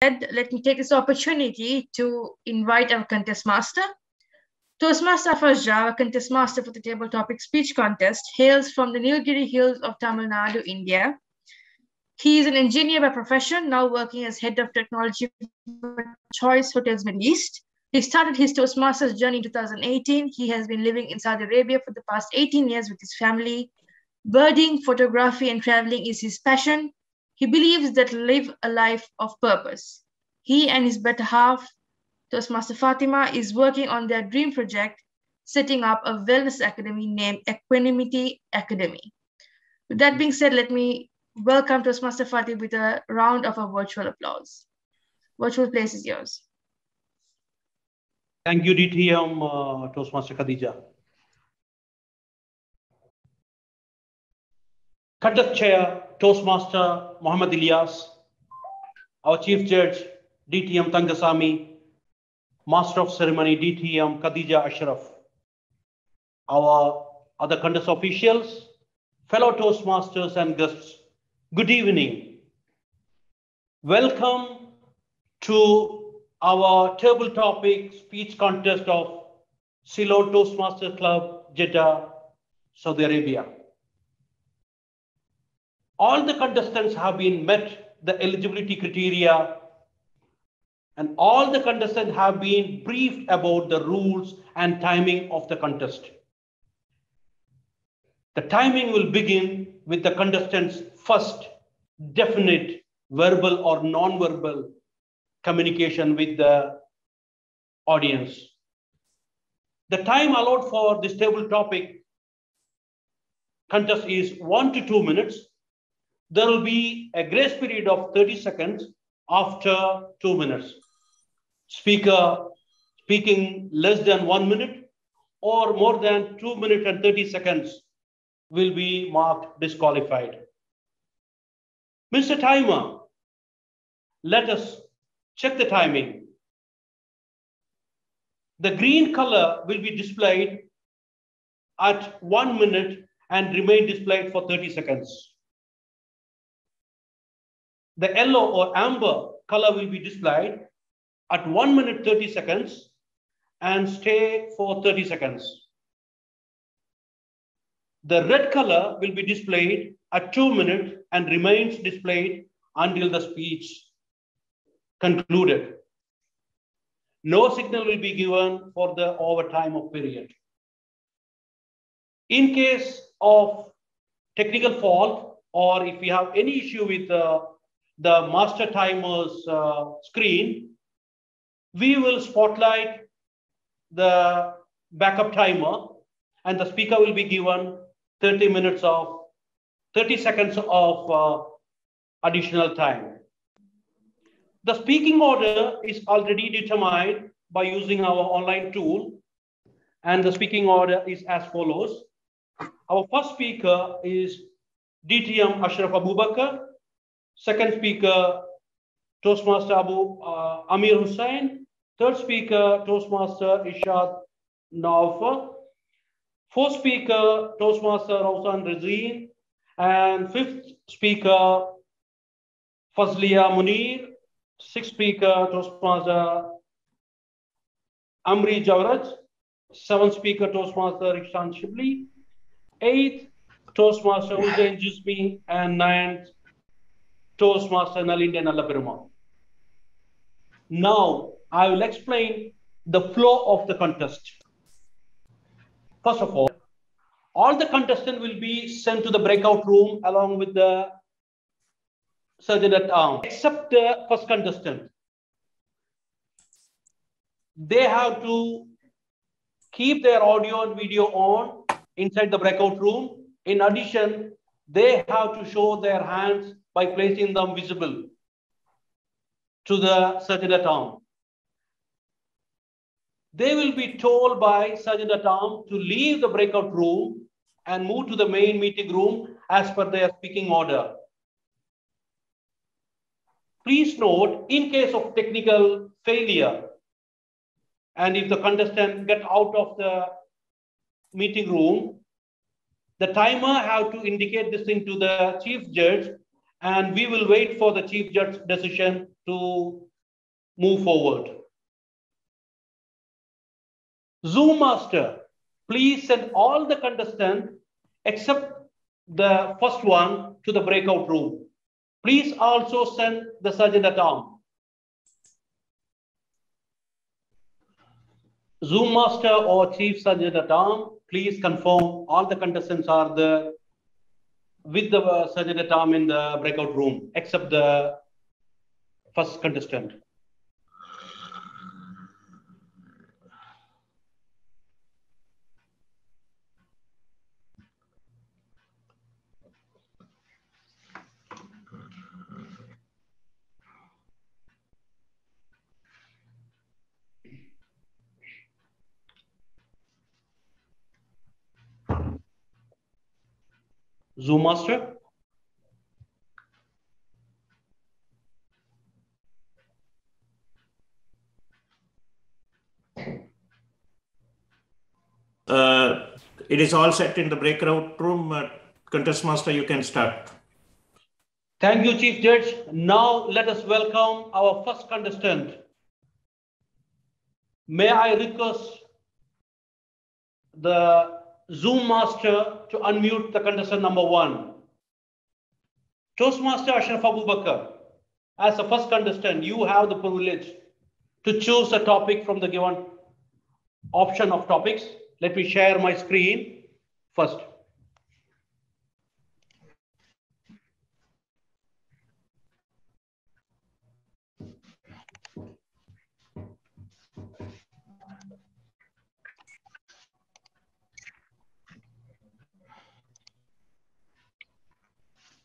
let me take this opportunity to invite our contest master. Toastmaster Fajra, our contest master for the table topic speech contest, hails from the Nilgiri Hills of Tamil Nadu, India. He is an engineer by profession, now working as head of technology for Choice Hotels Middle East. He started his Toastmasters journey in 2018. He has been living in Saudi Arabia for the past 18 years with his family. Birding, photography, and traveling is his passion. He believes that live a life of purpose. He and his better half, Toastmaster Fatima, is working on their dream project, setting up a wellness academy named Equanimity Academy. With that being said, let me welcome Toastmaster Fatima with a round of a virtual applause. Virtual place is yours. Thank you, DTM Toastmaster Khadija. Contest Chair, Toastmaster Muhammad Ilyas, our Chief Judge, DTM Tangasamy, Master of Ceremony, DTM Khadija Ashraf, our other contest officials, fellow Toastmasters and guests, good evening. Welcome to our table topic speech contest of Ceylon Toastmasters Club, Jeddah, Saudi Arabia. All the contestants have been met the eligibility criteria, and all the contestants have been briefed about the rules and timing of the contest. The timing will begin with the contestants' first definite verbal or non-verbal communication with the audience. The time allowed for this table topic contest is 1 to 2 minutes. There will be a grace period of 30 seconds after 2 minutes. Speaker speaking less than 1 minute or more than 2 minutes and 30 seconds will be marked disqualified. Mr. Timer, let us check the timing. The green color will be displayed at 1 minute and remain displayed for 30 seconds. The yellow or amber color will be displayed at 1 minute 30 seconds and stay for 30 seconds. The red color will be displayed at 2 minutes and remains displayed until the speech concluded. No signal will be given for the overtime of period. In case of technical fault, or if we have any issue with the master timer's screen, we will spotlight the backup timer and the speaker will be given 30 seconds of additional time. The speaking order is already determined by using our online tool, and the speaking order is as follows. Our first speaker is DTM Ashraf Abubakar. Second speaker, Toastmaster Amir Hussain. Third speaker, Toastmaster Ishad Naufar. Fourth speaker, Toastmaster Rawsan Razin. And fifth speaker, Fazliya Munir. Sixth speaker, Toastmaster Amri Jawaraj. Seventh speaker, Toastmaster Ikshan Shibli. Eighth, Toastmaster Hussain Jismi. And ninth, Toastmaster Nalinde Nallapiruma. Now, I will explain the flow of the contest. First of all the contestants will be sent to the breakout room along with the surgeon at arms, except the first contestant. They have to keep their audio and video on inside the breakout room. In addition, they have to show their hands by placing them visible to the surgeon at arms. They will be told by surgeon at arms to leave the breakout room and move to the main meeting room as per their speaking order. Please note, in case of technical failure, and if the contestant get out of the meeting room, the timer have to indicate this thing to the chief judge, and we will wait for the chief judge's decision to move forward. Zoom Master, please send all the contestants except the first one to the breakout room. Please also send the Sergeant at Arms. Zoom Master or Chief Sergeant at Arms, please confirm all the contestants are with the Sergeant at Arms in the breakout room, except the first contestant. Zoom Master? It is all set in the breakout room. Contest Master, you can start. Thank you, Chief Judge. Now let us welcome our first contestant. May I request the Zoom Master to unmute the contestant number 1. Toastmaster Ashraf Abu Bakar, as the first contestant, you have the privilege to choose a topic from the given option of topics. Let me share my screen first.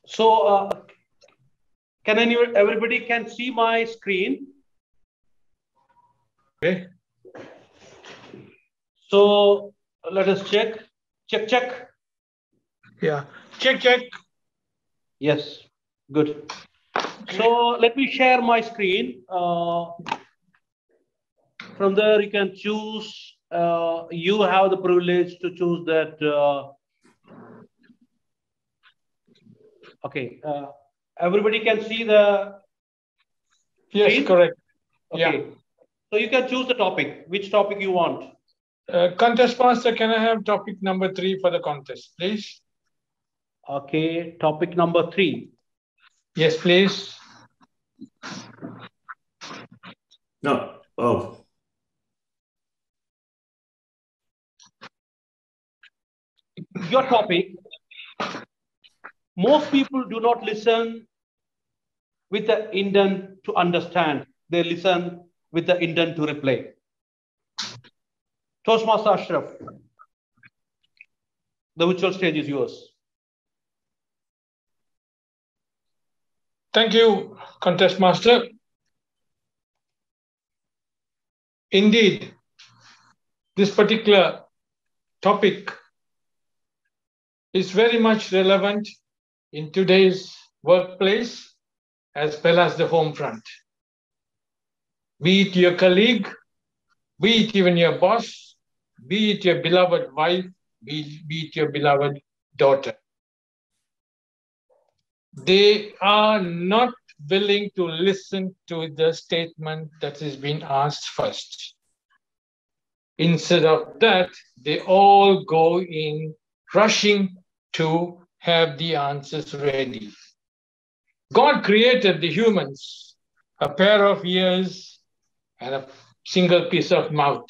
So, everybody can see my screen? Okay. So let us check. Check. Yeah. Check. Yes. Good. So let me share my screen. From there you can choose. You have the privilege to choose that. Okay. Everybody can see the Yes, screen? correct. Okay. Yeah. So you can choose the topic. Which topic you want? Contest Master, can I have topic number 3 for the contest, please? Okay. Topic number 3. Yes, please. No. Oh. Your topic. Most people do not listen with the intent to understand. They listen with the intent to reply. Toastmaster Ashraf, the virtual stage is yours. Thank you, Contest Master. Indeed, this particular topic is very much relevant in today's workplace as well as the home front. Be it your colleague, be it even your boss, be it your beloved wife, be it your beloved daughter. They are not willing to listen to the statement that is being asked first. Instead of that, they all go in rushing to have the answers ready. God created the humans, a pair of ears and a single piece of mouth,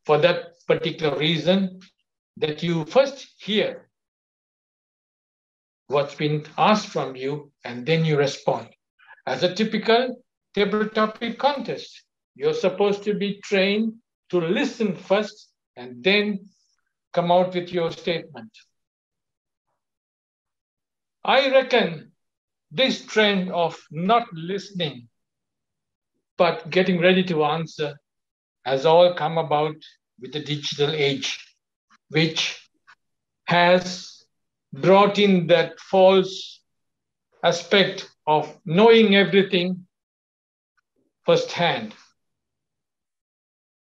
for that particular reason, that you first hear what's been asked from you and then you respond. As a typical table topic contest, you're supposed to be trained to listen first and then come out with your statement. I reckon this trend of not listening but getting ready to answer has all come about with the digital age, which has brought in that false aspect of knowing everything firsthand.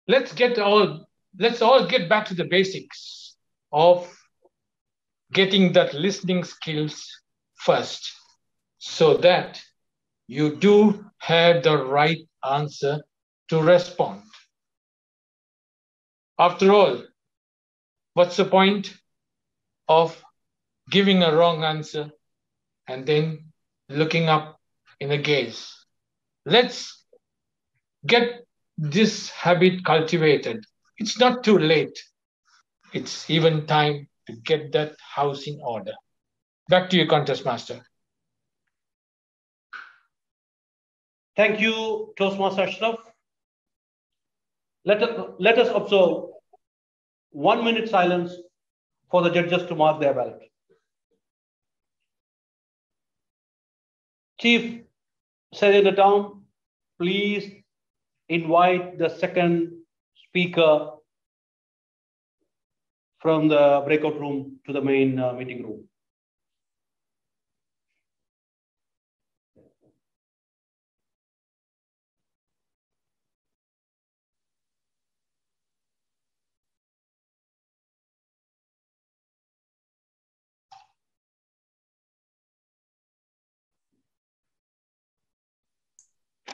Let's all get back to the basics of getting that listening skills first, so that you do have the right answer to respond. After all, what's the point of giving a wrong answer and then looking up in a gaze? Let's get this habit cultivated. It's not too late. It's even time to get that house in order. Back to you, Contest Master. Thank you, Toastmaster Ashraf. Let us observe 1 minute silence for the judges to mark their ballot. Chief Sergeant at Arms, please invite the second speaker from the breakout room to the main meeting room.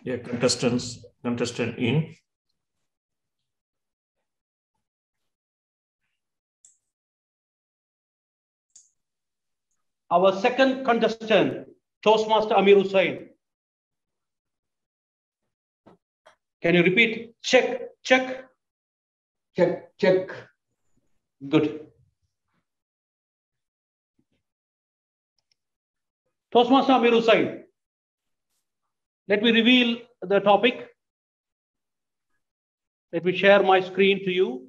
Yeah, contestant in. Our second contestant, Toastmaster Amir Hussain. Can you repeat? Check, check. Check, check. Good. Toastmaster Amir Hussain. Let me reveal the topic. Let me share my screen to you.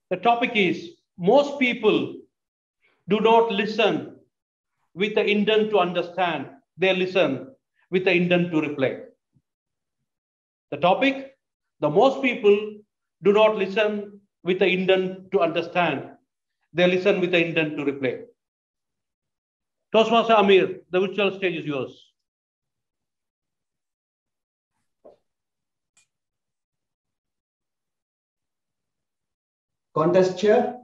The topic is, most people do not listen with the intent to understand. They listen with the intent to reply. The topic, the most people do not listen with the intent to understand. They listen with the intent to reply. Toastmaster Amir, the virtual stage is yours. Contest chair,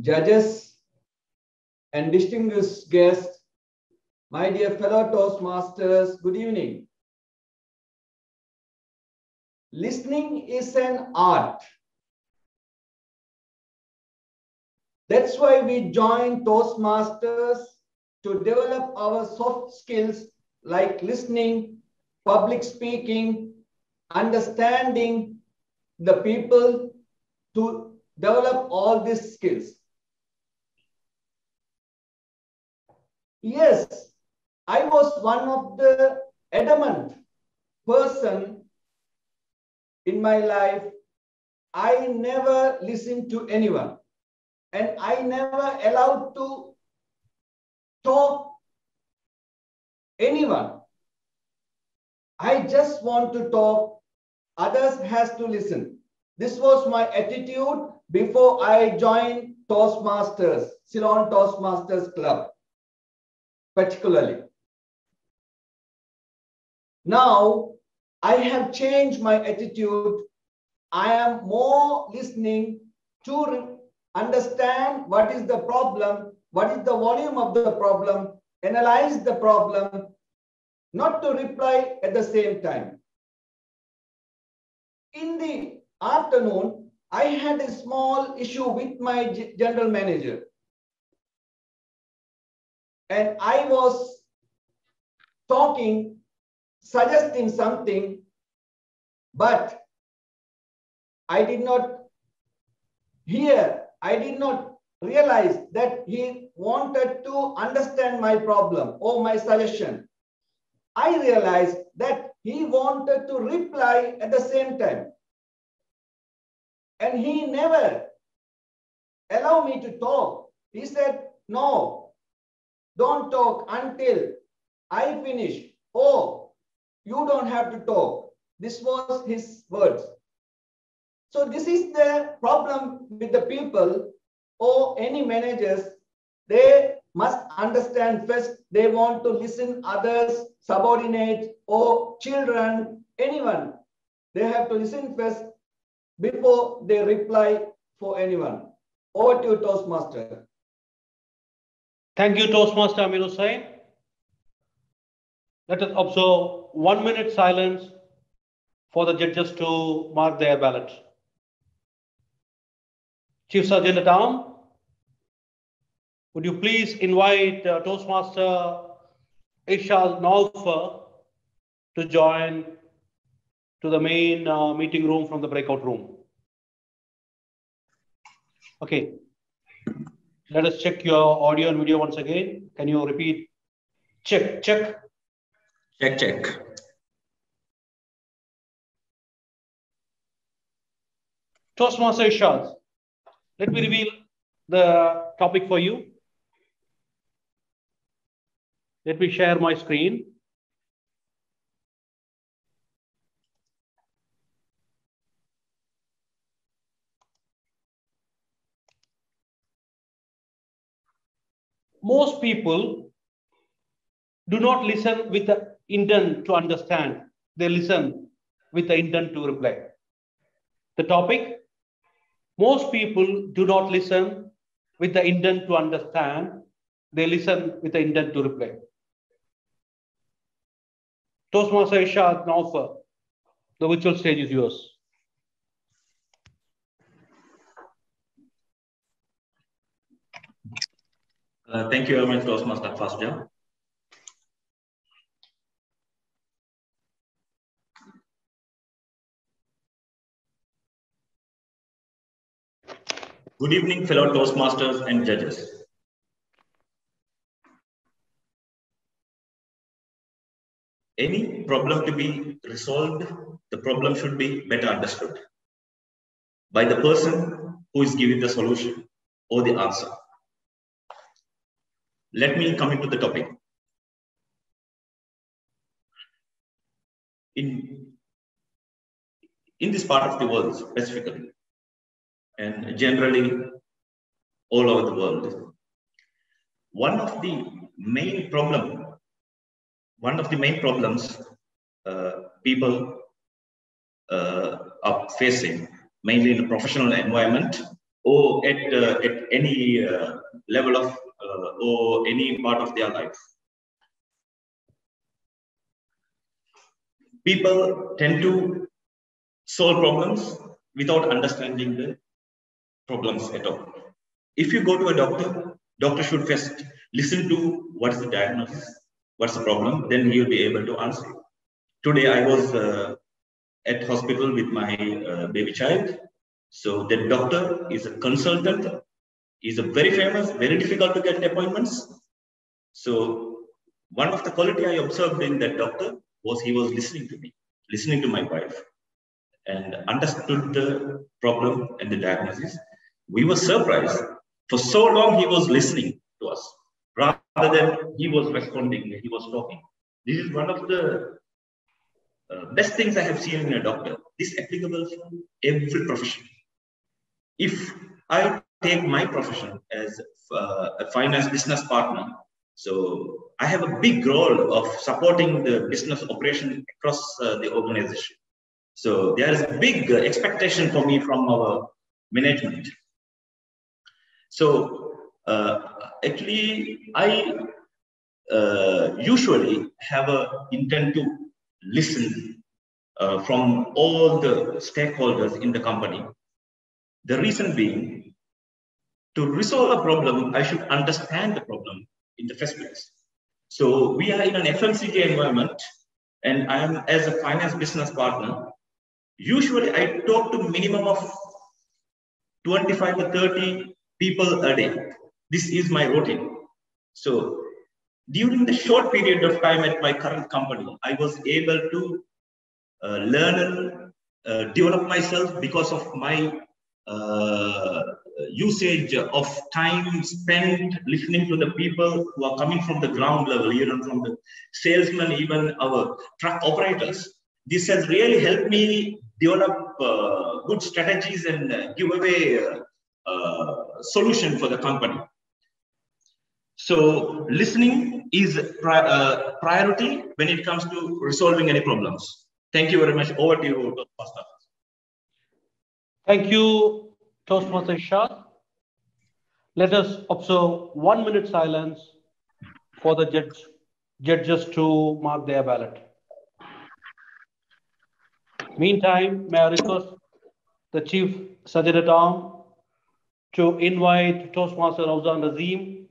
judges, and distinguished guests, my dear fellow Toastmasters, good evening. Listening is an art. That's why we joined Toastmasters to develop our soft skills like listening, public speaking, understanding the people, to develop all these skills. Yes, I was one of the adamant person in my life. I never listened to anyone, and I never allowed to talk anyone. I just want to talk, others has to listen. This was my attitude before I joined Toastmasters, Ceylon Toastmasters Club, particularly. Now, I have changed my attitude. I am more listening to understand what is the problem, what is the volume of the problem, analyze the problem, not to reply at the same time. In the afternoon, I had a small issue with my general manager. And I was talking, suggesting something, but I did not hear, I did not realize that he wanted to understand my problem or my suggestion. I realized that he wanted to reply at the same time. And he never allowed me to talk. He said, no, don't talk until I finish. Oh, you don't have to talk. This was his words. So this is the problem with the people or any managers. They must understand first, they want to listen others, subordinates or children, anyone. They have to listen first before they reply for anyone. Over to you, Toastmaster. Thank you, Toastmaster Amir Hussain. Let us observe 1 minute silence for the judges to mark their ballot. Chief Sergeant at Arms, would you please invite Toastmaster Ishal Naufer to join to the main meeting room from the breakout room. Okay. Let us check your audio and video once again. Can you repeat? Check, check. Check, check. Toastmaster Ishal, let me reveal the topic for you. Let me share my screen. Most people do not listen with the intent to understand. They listen with the intent to reply. The topic, most people do not listen with the intent to understand. They listen with the intent to reply. Toastmaster Ishad Naufer, the virtual stage is yours. Thank you very much, Toastmaster Fasja. Good evening, fellow Toastmasters and judges. Any problem to be resolved, the problem should be better understood by the person who is giving the solution or the answer. Let me come into the topic. In this part of the world specifically, and generally all over the world, one of the main problems people are facing, mainly in the professional environment or at any level of or any part of their life. People tend to solve problems without understanding the problems at all. If you go to a doctor, doctor should first listen to what is the diagnosis, what's the problem, then he will be able to answer you. Today I was at hospital with my baby child. So the doctor is a consultant. He's a very famous, very difficult to get appointments. So one of the quality I observed in that doctor was he was listening to me, listening to my wife, and understood the problem and the diagnosis. We were surprised. For so long he was listening to us, rather than he was responding, he was talking. This is one of the best things I have seen in a doctor. This is applicable for every profession. If I take my profession as a finance business partner, so I have a big role of supporting the business operation across the organization. So there is a big expectation for me from our management. So actually, I usually have an intent to listen from all the stakeholders in the company. The reason being, to resolve a problem, I should understand the problem in the first place. So we are in an FMCG environment, and I am as a finance business partner. Usually, I talk to minimum of 25 to 30 people a day. This is my routine. So during the short period of time at my current company, I was able to learn and develop myself because of my usage of time spent listening to the people who are coming from the ground level, even from the salesmen, even our truck operators. This has really helped me develop good strategies and give away solution for the company. So listening is a priority when it comes to resolving any problems. Thank you very much. Over to you, Toastmaster. Thank you, Toastmaster Ishad. Let us observe 1 minute silence for the judges to mark their ballot. Meantime, may I request the Chief Sergeant-at-Arms to invite Toastmaster Razin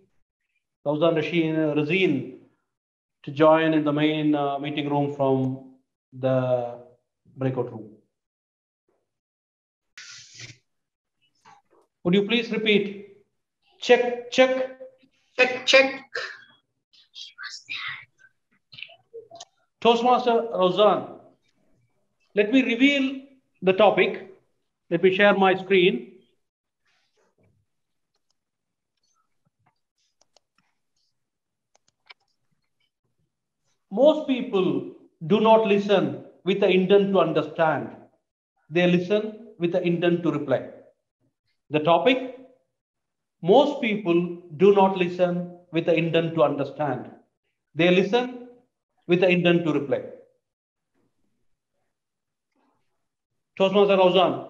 to join in the main meeting room from the breakout room. Would you please repeat? Check, check. Check, check. Toastmaster Razin, let me reveal the topic. Let me share my screen. Most people do not listen with the intent to understand. They listen with the intent to reply. The topic, most people do not listen with the intent to understand. They listen with the intent to reply. Toastmaster Razin,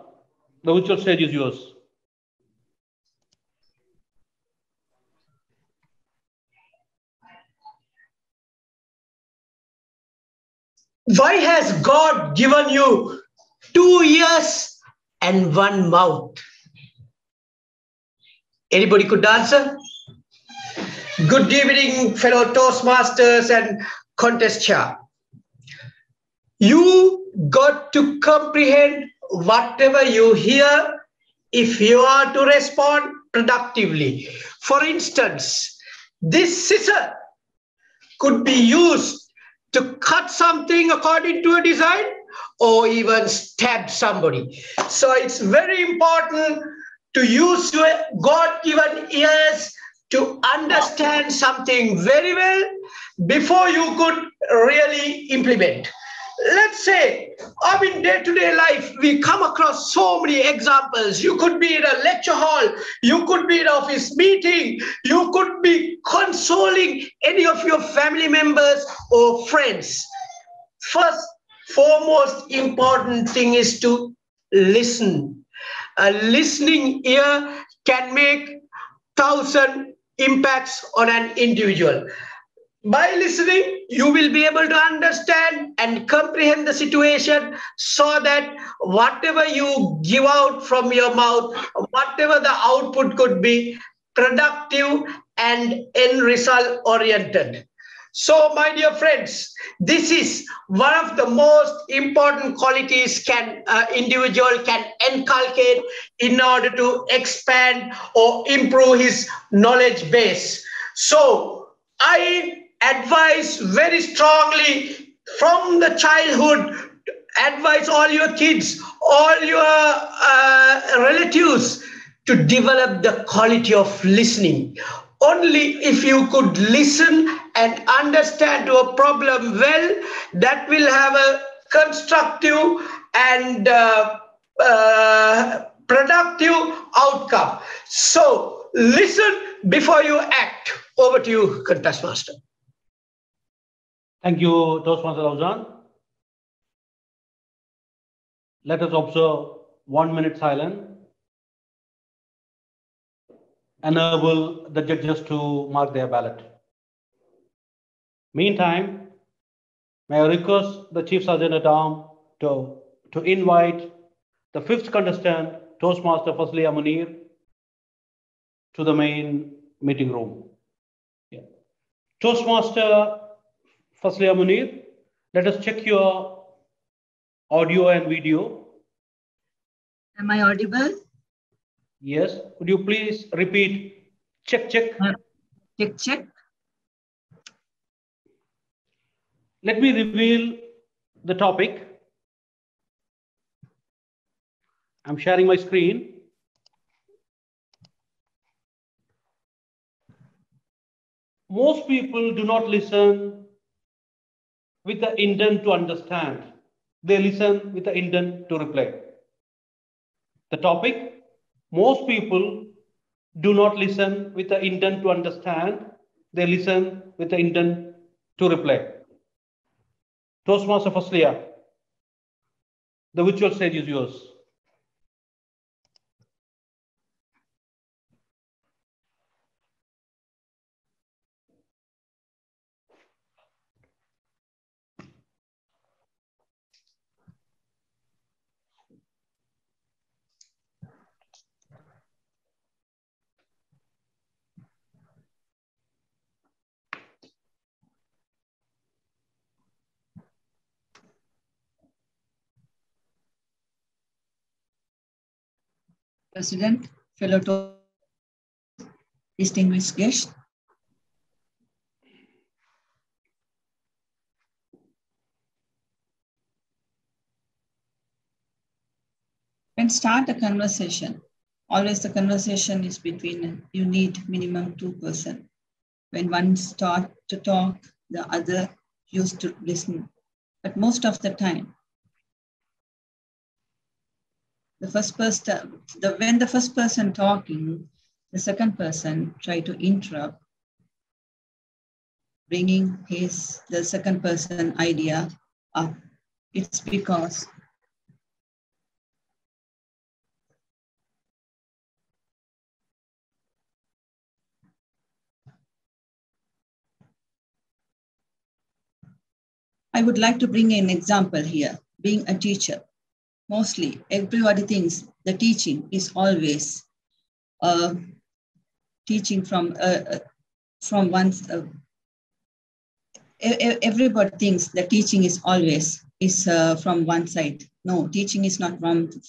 the virtual stage is yours. Why has God given you 2 ears and 1 mouth? Anybody could answer? Good evening, fellow Toastmasters and contest chair. You got to comprehend whatever you hear if you are to respond productively. For instance, this scissor could be used to cut something according to a design or even stab somebody. So it's very important to use your God-given ears to understand something very well before you could really implement. Let's say, in day-to-day life, we come across so many examples. You could be in a lecture hall, you could be in an office meeting, you could be consoling any of your family members or friends. First, foremost important thing is to listen. A listening ear can make 1,000 impacts on an individual. By listening, you will be able to understand and comprehend the situation so that whatever you give out from your mouth, whatever the output could be, productive and end result oriented. So, my dear friends, this is one of the most important qualities individual can inculcate in order to expand or improve his knowledge base. So, I advise very strongly from the childhood, advise all your kids, all your relatives to develop the quality of listening. Only if you could listen and understand to a problem well, that will have a constructive and productive outcome. So listen before you act. Over to you, Contest Master. Thank you, Toastmaster Razin. Let us observe 1 minute silence. Enable the judges to mark their ballot. Meantime, may I request the Chief Sergeant-at-Arms to invite the 5th contestant, Toastmaster Fasliya Munir, to the main meeting room. Yeah. Toastmaster Fasliya Munir, let us check your audio and video. Am I audible? Yes. Would you please repeat? Check, check. Check, check. Let me reveal the topic. I'm sharing my screen. Most people do not listen with the intent to understand. They listen with the intent to reply. The topic, most people do not listen with the intent to understand. They listen with the intent to reply. Toastmaster Fasliya, the virtual stage is yours. President, fellow distinguished guests. When start a conversation, always the conversation is between, you need minimum 2 persons. When one starts to talk, the other used to listen. But most of the time, when the first person talking, the second person try to interrupt, bringing the second person idea up. It's because I would like to bring an example here. Being a teacher, mostly everybody thinks the teaching is always teaching from one's. Everybody thinks the teaching is always from one side. No, teaching is not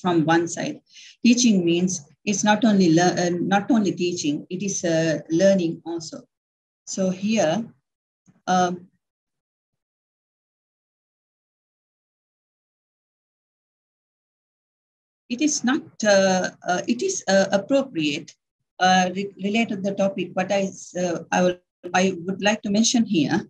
from one side. Teaching means it's not only teaching; it is learning also. So here. It is not. It is appropriate related to the topic, but I would like to mention here.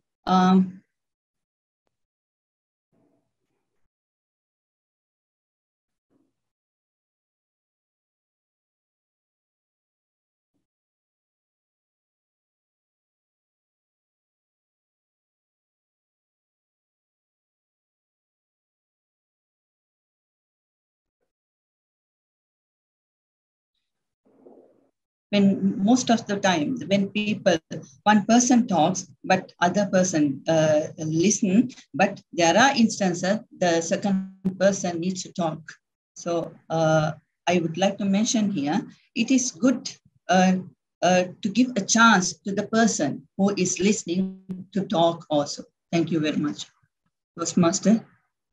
When most of the time, when one person talks, but other person listen, but there are instances the second person needs to talk. So I would like to mention here, it is good to give a chance to the person who is listening to talk also. Thank you very much, Toastmaster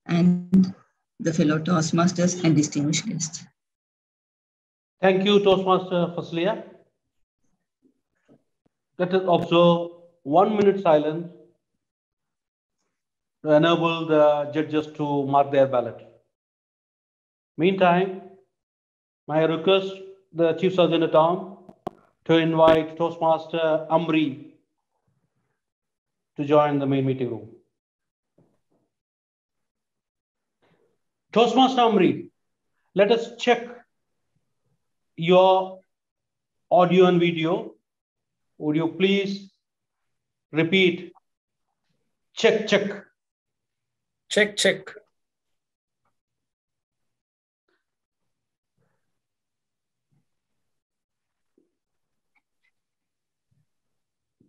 and the fellow Toastmasters and distinguished guests. Thank you, Toastmaster Faslia. Let us observe 1 minute silence to enable the judges to mark their ballot. Meantime, may I request the Chief Surgeon at Arms to invite Toastmaster Amri to join the main meeting room. Toastmaster Amri, let us check your audio and video. Would you please repeat? Check, check. Check, check.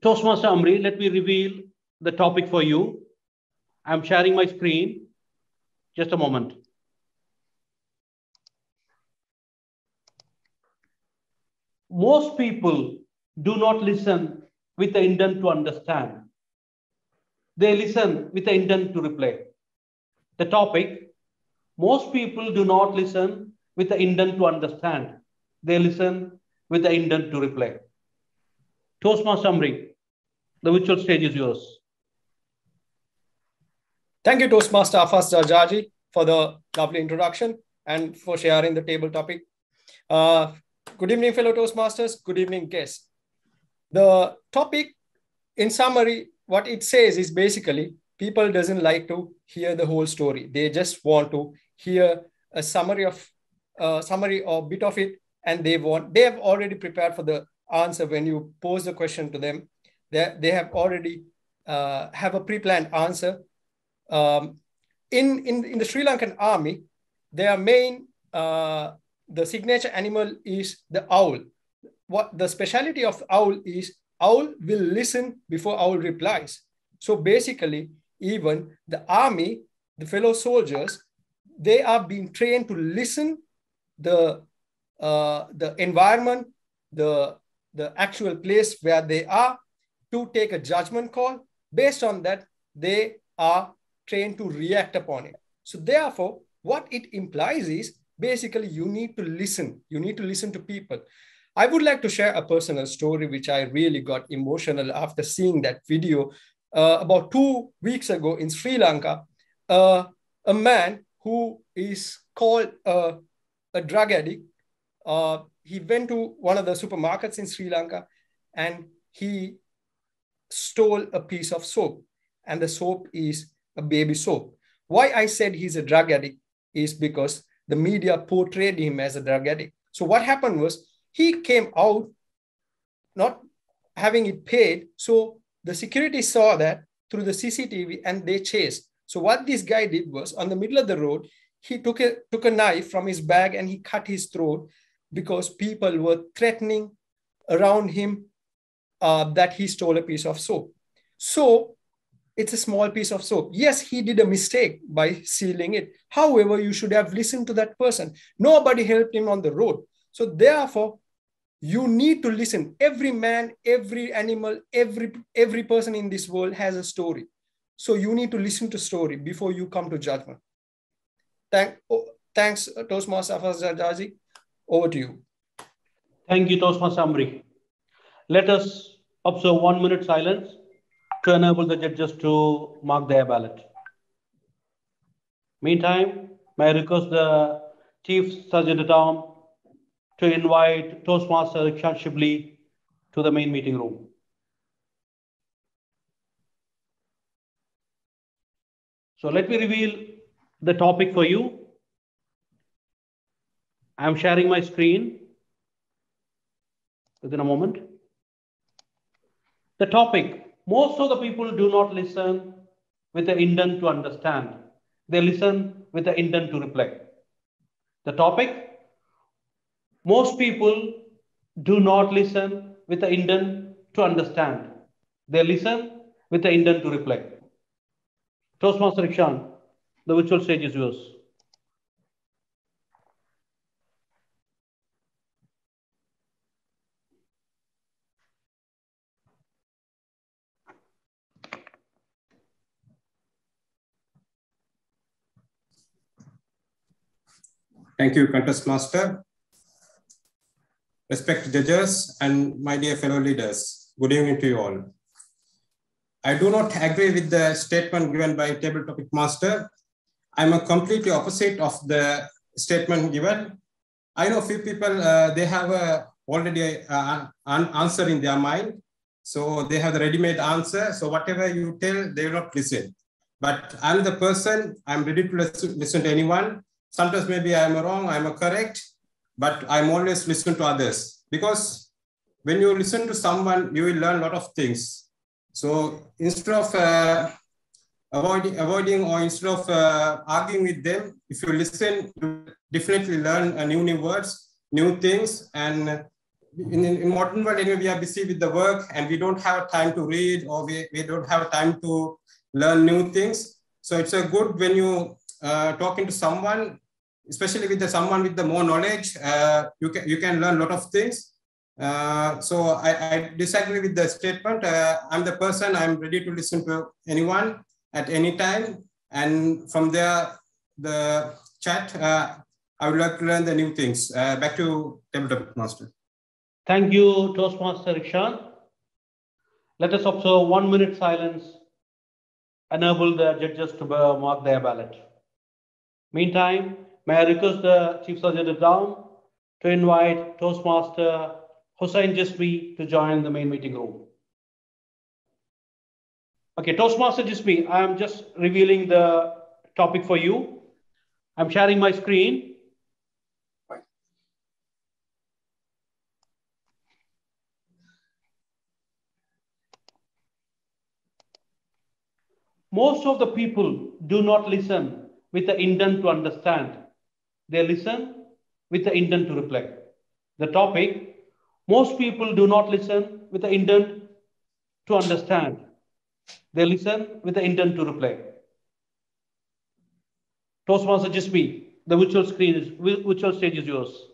Toastmaster Amri, let me reveal the topic for you. I'm sharing my screen. Just a moment. Most people do not listen with the intent to understand. They listen with the intent to reply. The topic, most people do not listen with the intent to understand. They listen with the intent to reply. Toastmaster Amri, the virtual stage is yours. Thank you, Toastmaster Afas Jaji, for the lovely introduction and for sharing the table topic. Good evening, fellow Toastmasters. Good evening, guests. The topic, in summary, what it says is basically people doesn't like to hear the whole story. They just want to hear a summary or bit of it, and they have already prepared for the answer. When you pose the question to them, they have already have a pre-planned answer. In the Sri Lankan army, their main the signature animal is the owl. What the speciality of owl is, owl will listen before owl replies. So basically, even the army, the fellow soldiers, they are being trained to listen the environment, the actual place where they are, to take a judgment call. Based on that, they are trained to react upon it. So therefore, what it implies is Basically, you need to listen. You need to listen to people. I would like to share a personal story, which I really got emotional after seeing that video. About 2 weeks ago in Sri Lanka, a man who is called a drug addict, he went to one of the supermarkets in Sri Lanka and he stole a piece of soap. And the soap is a baby soap. Why I said he's a drug addict is because the media portrayed him as a drug addict. So what happened was he came out not having it paid. So the security saw that through the CCTV and they chased. So what this guy did was on the middle of the road, he took a knife from his bag and he cut his throat because people were threatening around him that he stole a piece of soap. So it's a small piece of soap. Yes, he did a mistake by stealing it. However, you should have listened to that person. Nobody helped him on the road. So therefore, you need to listen. Every man, every animal, every person in this world has a story. So you need to listen to story before you come to judgment. Thanks, Toastmaster Afaz. Over to you. Thank you, Toastmaster Amri. Let us observe 1 minute silence to enable the judges to mark their ballot. Meantime, may I request the Chief Sergeant-at-Arms to invite Toastmaster Rikshan Shibli to the main meeting room. So let me reveal the topic for you. I'm sharing my screen within a moment. The topic, most of the people do not listen with the intent to understand. They listen with the intent to reply. The topic, most people do not listen with the intent to understand. They listen with the intent to reply. Toastmaster Rikshan, the virtual stage is yours. Thank you, Contest Master. Respected judges and my dear fellow leaders, good evening to you all. I do not agree with the statement given by Table Topic Master. I'm a completely opposite of the statement given. I know few people, they have already an answer in their mind. So they have the ready-made answer. So whatever you tell, they will not listen. But I'm the person, I'm ready to listen to anyone. Sometimes maybe I'm wrong, I'm correct, but I'm always listening to others. Because when you listen to someone, you will learn a lot of things. So instead of avoiding or instead of arguing with them, if you listen, you definitely learn new words, new things. And in modern world, anyway, we are busy with the work and we don't have time to read or we don't have time to learn new things. So it's a good when you talking to someone, especially with someone with the more knowledge, you can learn a lot of things. So I disagree with the statement. I'm the person, I'm ready to listen to anyone at any time. And from there, the chat, I would like to learn the new things. Back to Table Topic Master. Thank you, Toastmaster Rikshan. Let us observe 1 minute silence. Enable the judges to mark their ballot. Meantime, may I request the Chief Sergeant-at-Arms to invite Toastmaster Hussain Jismi to join the main meeting room. Okay, Toastmaster Jismi, I am just revealing the topic for you. I'm sharing my screen. Most of the people do not listen with the intent to understand. They listen with the intent to reply. The topic, most people do not listen with the intent to understand. They listen with the intent to reply. Toastmaster Jismi, the virtual stage is yours.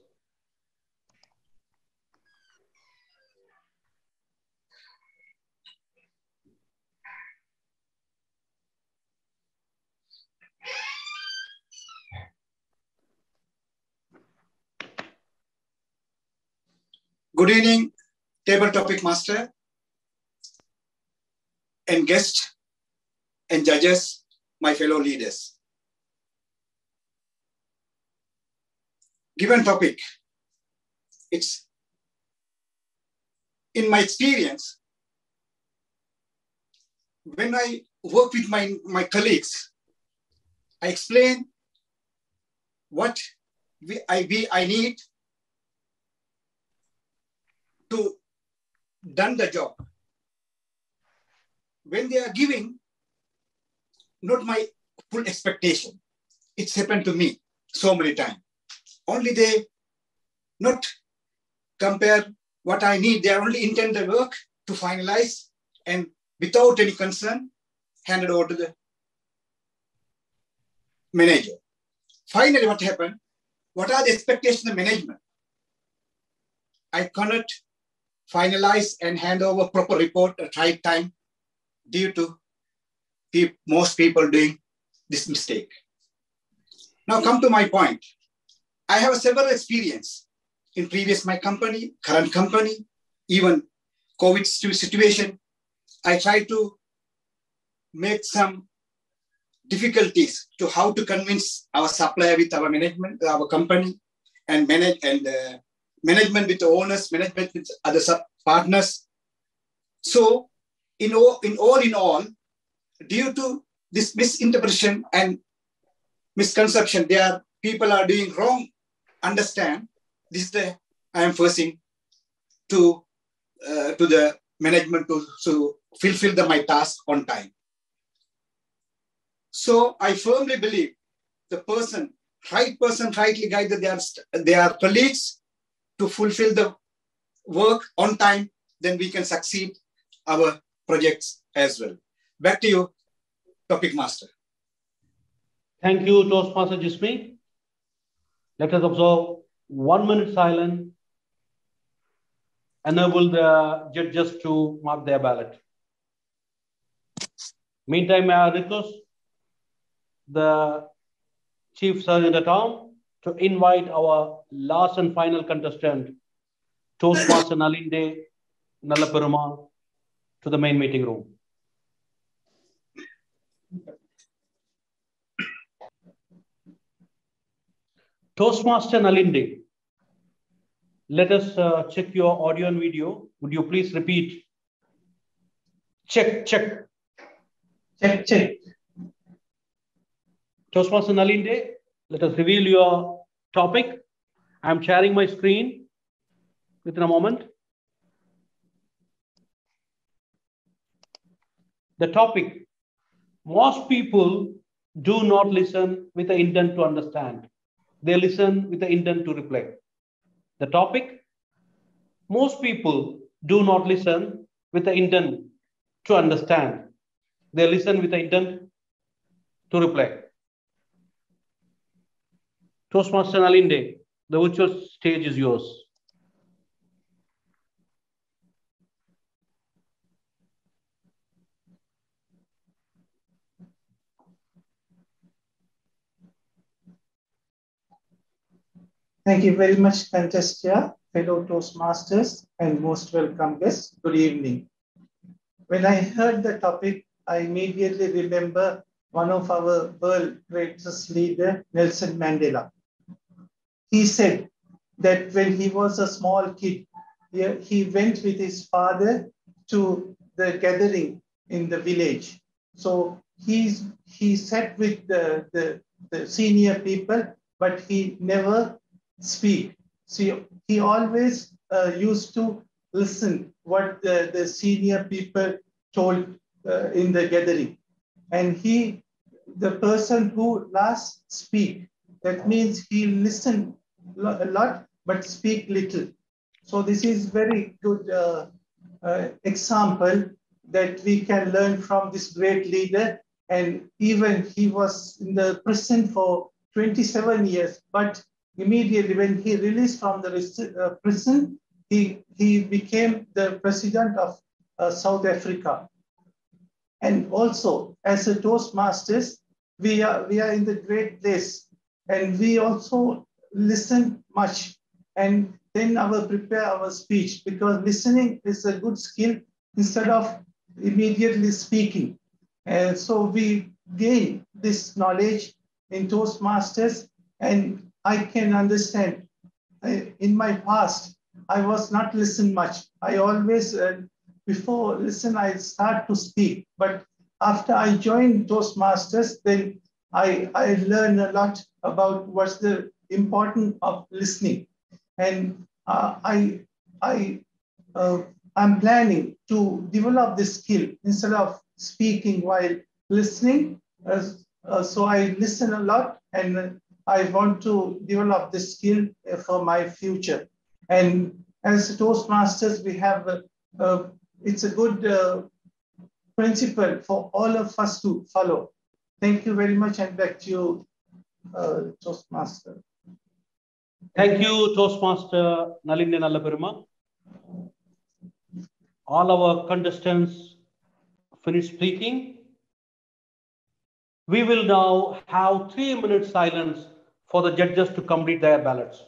Good evening, table topic master and guests and judges, my fellow leaders. Given topic, it's in my experience, when I work with my colleagues, I explain what I need to done the job. When they are giving, not my full expectation. It's happened to me so many times. Only they not compare what I need. They only intend the work to finalize and without any concern, handed over to the manager. Finally, what happened? What are the expectations of management? I cannot finalize and hand over proper report at right time due to most people doing this mistake. Now come to my point. I have several experience in previous my company, current company, even COVID situation. I try to make some difficulties to how to convince our supplier with our management, our company, and management with the owners, management with other partners. So in all, due to this misinterpretation and misconception, people are doing wrong. Understand this is I am forcing to the management to fulfill my task on time. So I firmly believe the right person rightly guided their colleagues to fulfill the work on time, then we can succeed our projects as well. Back to you, topic master. Thank you, Toastmaster Jismi. Let us observe 1 minute silence. Enable the judges to mark their ballot. Meantime, may I request the Chief Sergeant at Arms to invite our last and final contestant, Toastmaster Nalinde Nalaperuma, to the main meeting room. Toastmaster Nalinde, let us check your audio and video. Would you please repeat? Check. Toastmaster Nalinde, let us reveal your topic. I'm sharing my screen within a moment. The topic: most people do not listen with the intent to understand. They listen with the intent to reply. The topic: most people do not listen with the intent to understand. They listen with the intent to reply. Toastmaster Nalinde, the virtual stage is yours. Thank you very much, Contestia, fellow Toastmasters, and most welcome guests. Good evening. When I heard the topic, I immediately remember one of our world greatest leader, Nelson Mandela. He said that when he was a small kid, he went with his father to the gathering in the village. So he sat with the senior people, but he never speak. So he always used to listen what the senior people told in the gathering. And the person who last speak, that means he listened a lot, but speak little. So this is very good example that we can learn from this great leader. And even he was in the prison for 27 years, but immediately when he released from the prison, he became the president of South Africa. And also, as a Toastmasters, we are in the great place, and we also listen much. And then I will prepare our speech, because listening is a good skill instead of immediately speaking. And so we gain this knowledge in Toastmasters, and I can understand. In my past, I was not listen much. I always, before listen, I start to speak. But after I joined Toastmasters, then I learned a lot about what's the importance of listening. And I'm planning to develop this skill instead of speaking while listening. So I listen a lot, and I want to develop this skill for my future. And as Toastmasters, we have it's a good principle for all of us to follow. Thank you very much, and back to you, Toastmaster. Thank you, Toastmaster Nalinde Nallapiruma. All our contestants finished speaking. We will now have 3 minutes silence for the judges to complete their ballots.